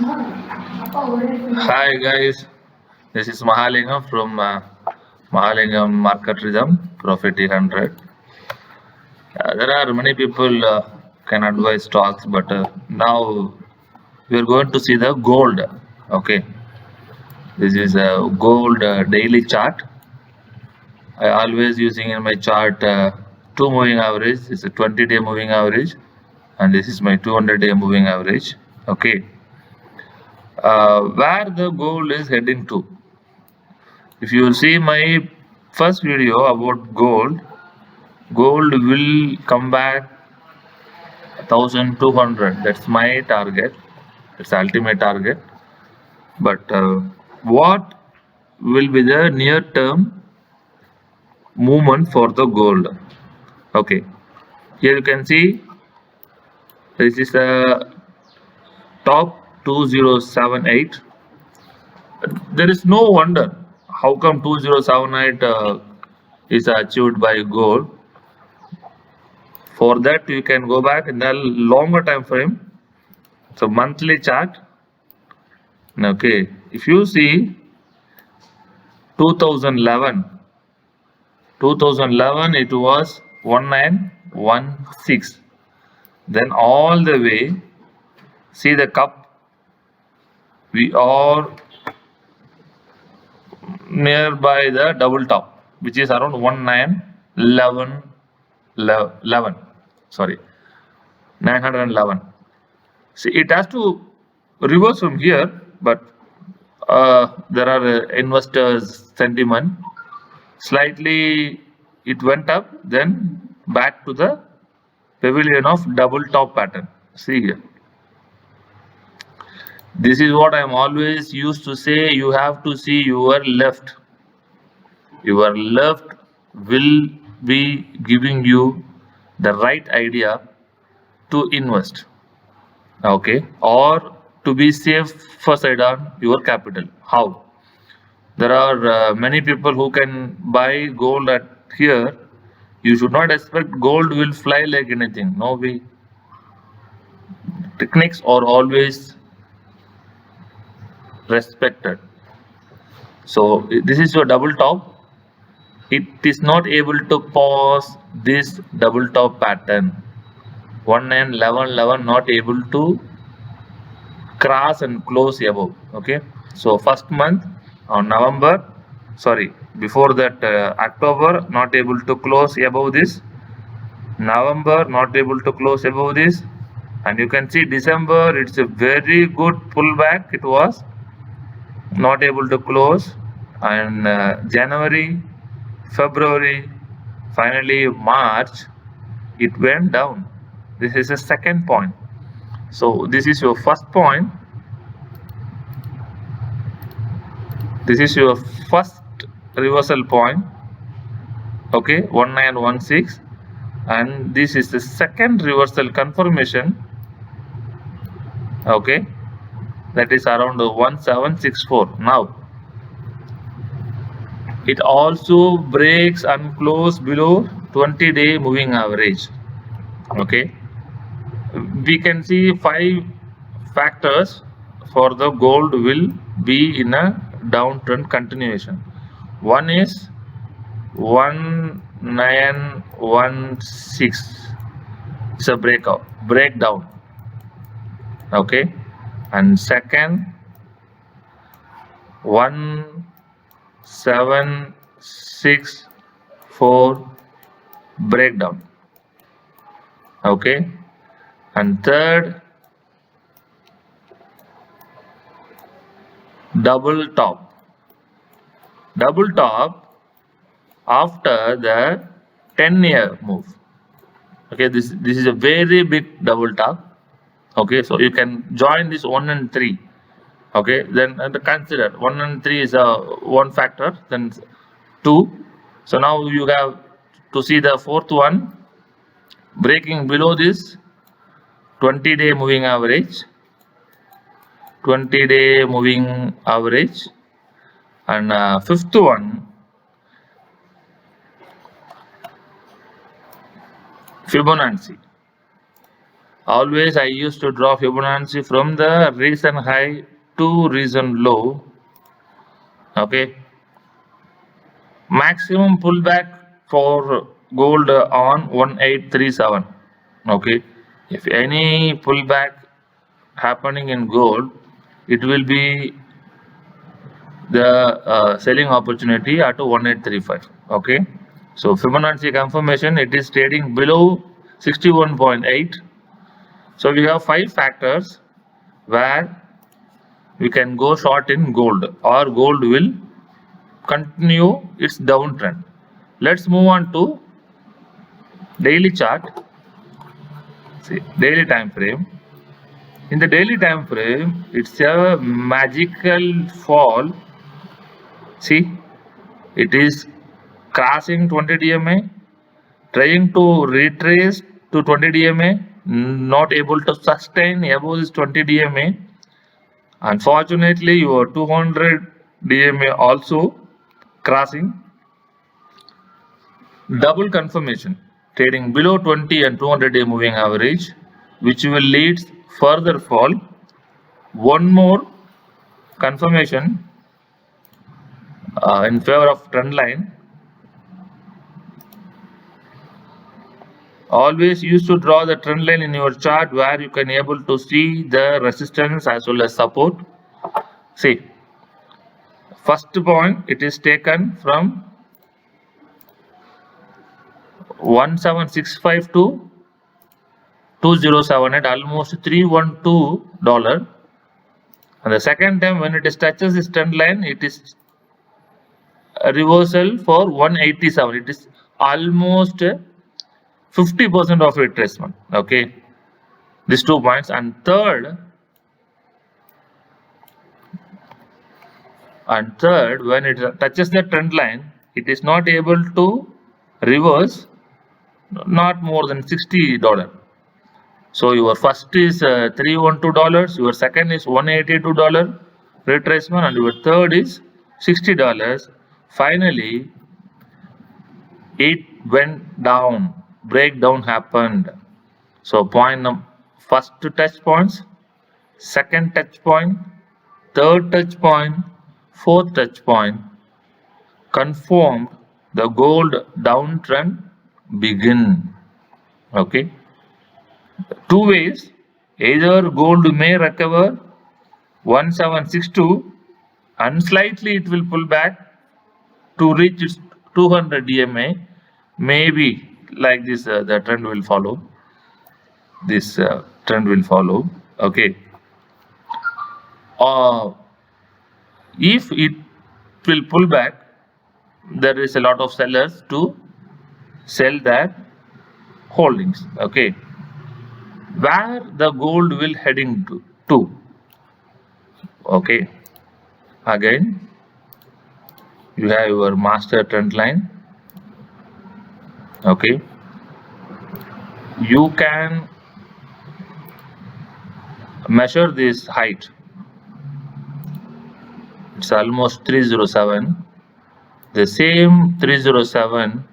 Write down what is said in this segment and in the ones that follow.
Hi guys, this is Mahalingam from Mahalingam Market Rhythm Profit 100. There are many people can advise stocks, but now we are going to see the gold. Okay, this is a gold daily chart. I always using in my chart two moving average. It's a 20-day moving average, and this is my 200-day moving average. Okay, where the gold is heading to? If you see my first video about gold will come back 1200. That's my target. It's ultimate target. But what will be the near term movement for the gold? Okay, here you can see this is a top 2078. There is no wonder how come 2078 is achieved by gold. For that, you can go back in the longer time frame. So monthly chart. Okay, if you see 2011, it was 1916. Then all the way, see the cup. We are nearby the double top, which is around 1911. Sorry, 911. See, it has to reverse from here, but there are investors' sentiment. Slightly, it went up, then back to the pavilion of double top pattern. See here. This is what I am always used to say. You have to see your left. Your left will be giving you the right idea to invest. Okay, or to be safe for side on your capital. How? There are many people who can buy gold at here. You should not expect gold will fly like anything. No way. Techniques are always respected. So this is your double top. It is not able to pass this double top pattern. 1911 not able to cross and close above. Okay. So first month on November, sorry, before that October not able to close above this. November not able to close above this, and you can see December it's a very good pullback. It was not able to close, and January, February, finally March, it went down. This is a second point. So this is your first point. This is your first reversal point. Okay, 1916, and this is the second reversal confirmation. Okay, that is around 1764. Now it also breaks and close below 20-day moving average. Okay, we can see 5 factors for the gold will be in a downtrend continuation. One is 1916. It's a breakdown. Okay, and second 1764 breakdown. Okay, and third double top after the 10-year move. Okay, this is a very big double top. Okay, so you can join this 1 and 3. Okay, then consider 1 and 3 is a one factor, then 2. So now you have to see the fourth one breaking below this 20-day moving average. 20-day moving average, and fifth one Fibonacci. Always I used to draw Fibonacci from the recent high to recent low. Okay. Maximum pullback for gold on 1837. Okay. If any pullback happening in gold, it will be the selling opportunity at 1835. Okay. So Fibonacci confirmation, it is trading below 61.8. So we have 5 factors where we can go short in gold, or gold will continue its downtrend. Let's move on to daily chart. See, daily time frame. In the daily time frame, it's a magical fall. See, it is crossing 20 DMA, trying to retrace to 20 DMA, not able to sustain above this 20 DMA. Unfortunately, your 200 DMA also crossing. Double confirmation, trading below 20 and 200-day moving average, which will lead further fall. One more confirmation in favor of trend line. Always used to draw the trend line in your chart where you can able to see the resistance as well as support. See, first point, it is taken from 1765 to 207 at almost $312. And the second time when it is touches this trend line, it is a reversal for 187. It is almost 50% of retracement. Okay, these 2 points. And third, when it touches the trend line, it is not able to reverse not more than $60. So your first is $312, your second is $182 retracement, and your third is $60. Finally, it went down, breakdown happened. So first touch points, second touch point, third touch point, fourth touch point confirmed the gold downtrend begin. Okay, 2 ways, either gold may recover 1762 and slightly it will pull back to reach its 200 DMA. Maybe like this, the trend will follow. This trend will follow. Okay. If it will pull back, there is a lot of sellers to sell that holdings. Okay. Where the gold will heading to? Okay. Again, you have your master trend line. Okay. You can measure this height. It's almost 307. The same 307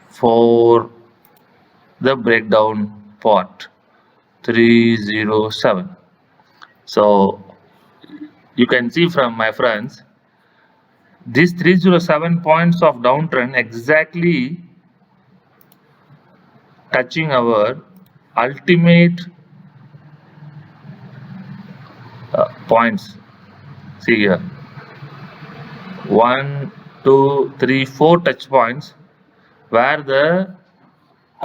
for the breakdown part, 307. So you can see from my friends, these 307 points of downtrend exactly touching our ultimate points. See here, 1, 2, 3, 4 touch points where the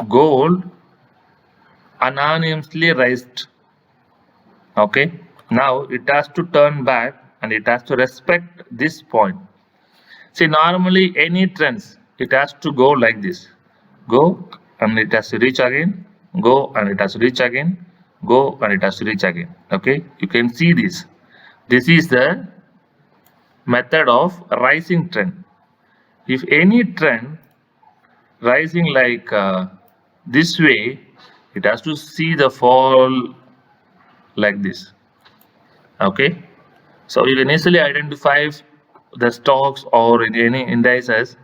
gold anonymously raised. Okay, now it has to turn back and it has to respect this point. See, normally any trends, it has to go like this, go and it has to reach again, go and it has to reach again, go and it has to reach again. Okay, you can see this. This is the method of rising trend. If any trend rising like this way, it has to see the fall like this. Okay, so you can easily identify the stocks or in any indices.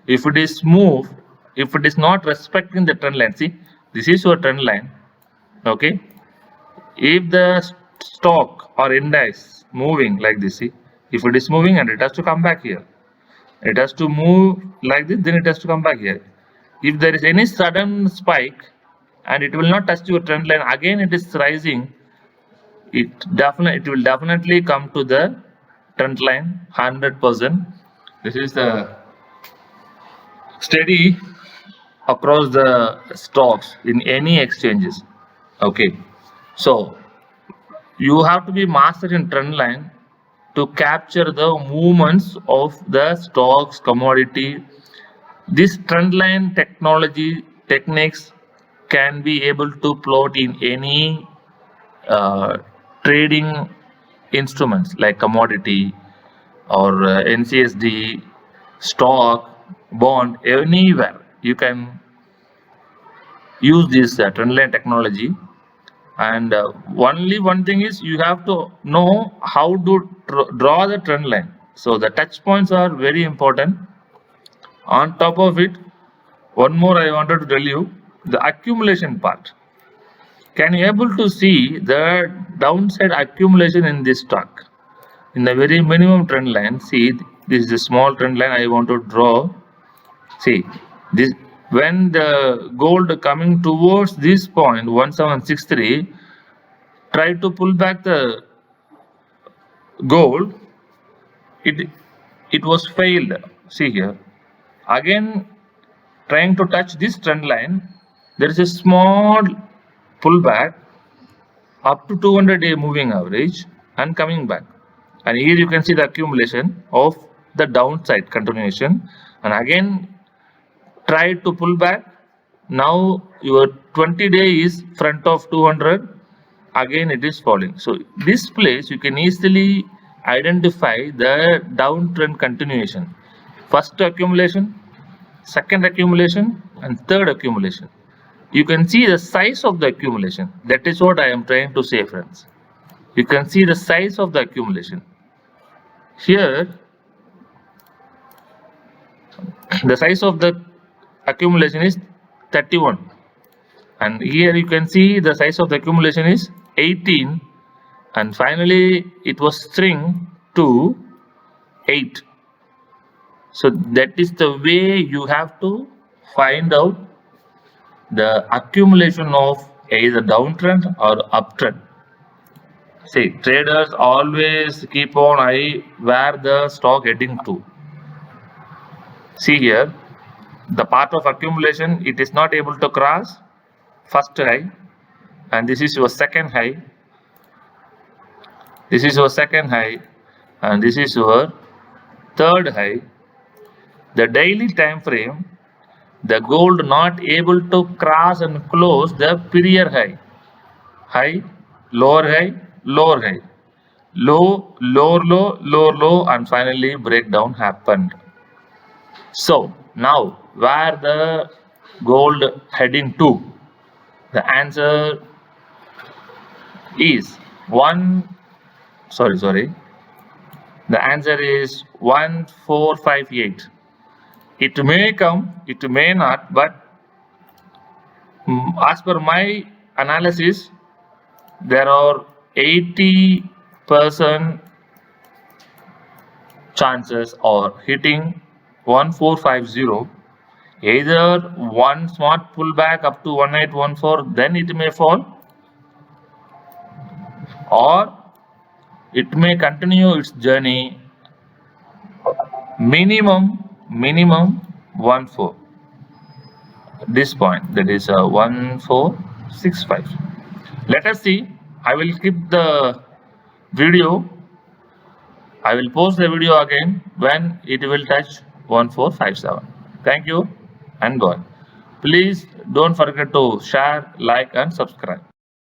If it is smooth, if it is not respecting the trend line, see, This is your trend line. Okay. If the stock or index moving like this, see, if it is moving and it has to come back here, it has to move like this, then it has to come back here. If there is any sudden spike and it will not touch your trend line, again it is rising, it will definitely come to the trend line 100%. This is the steady across the stocks in any exchanges. Okay, so you have to be master in trend line to capture the movements of the stocks, commodity. This trend line technology techniques can be able to plot in any trading instruments like commodity or NCSD, stock, bond, anywhere you can use this trend line technology. And only one thing is you have to know how to draw the trend line. So the touch points are very important. On top of it, one more I wanted to tell you, the accumulation part. Can you able to see the downside accumulation in this stock? In the very minimum trend line, see, this is a small trend line I want to draw. See, this when the gold coming towards this point 1763, try to pull back the gold, it was failed. See here, again trying to touch this trend line, there is a small pullback up to 200-day moving average and coming back, and here you can see the accumulation of the downside continuation, and again try to pull back. Now your 20-day is front of 200, again it is falling. So this place you can easily identify the downtrend continuation. First accumulation, second accumulation, and third accumulation. You can see the size of the accumulation. That is what I am trying to say, friends. You can see the size of the accumulation. Here, the size of the accumulation is 31, and here you can see the size of the accumulation is 18, and finally it was shrink to 8. So that is the way you have to find out the accumulation of either downtrend or uptrend. See, traders always keep on eye where the stock heading to. See here, the part of accumulation, it is not able to cross first high, and this is your second high, this is your second high, and this is your third high. The daily time frame, the gold not able to cross and close the previous high, high, lower high, lower high, low, lower low, lower low, and finally breakdown happened. So now where the gold heading to? The answer is the answer is 1458. It may come, it may not, but as per my analysis, there are 80% chances of hitting 1450. Either one smart pullback up to 1814, then it may fall, or it may continue its journey minimum 14. This point, that is 1465. Let us see. I will keep the video. I will post the video again when it will touch 1457. Thank you and go on. Please don't forget to share, like, and subscribe.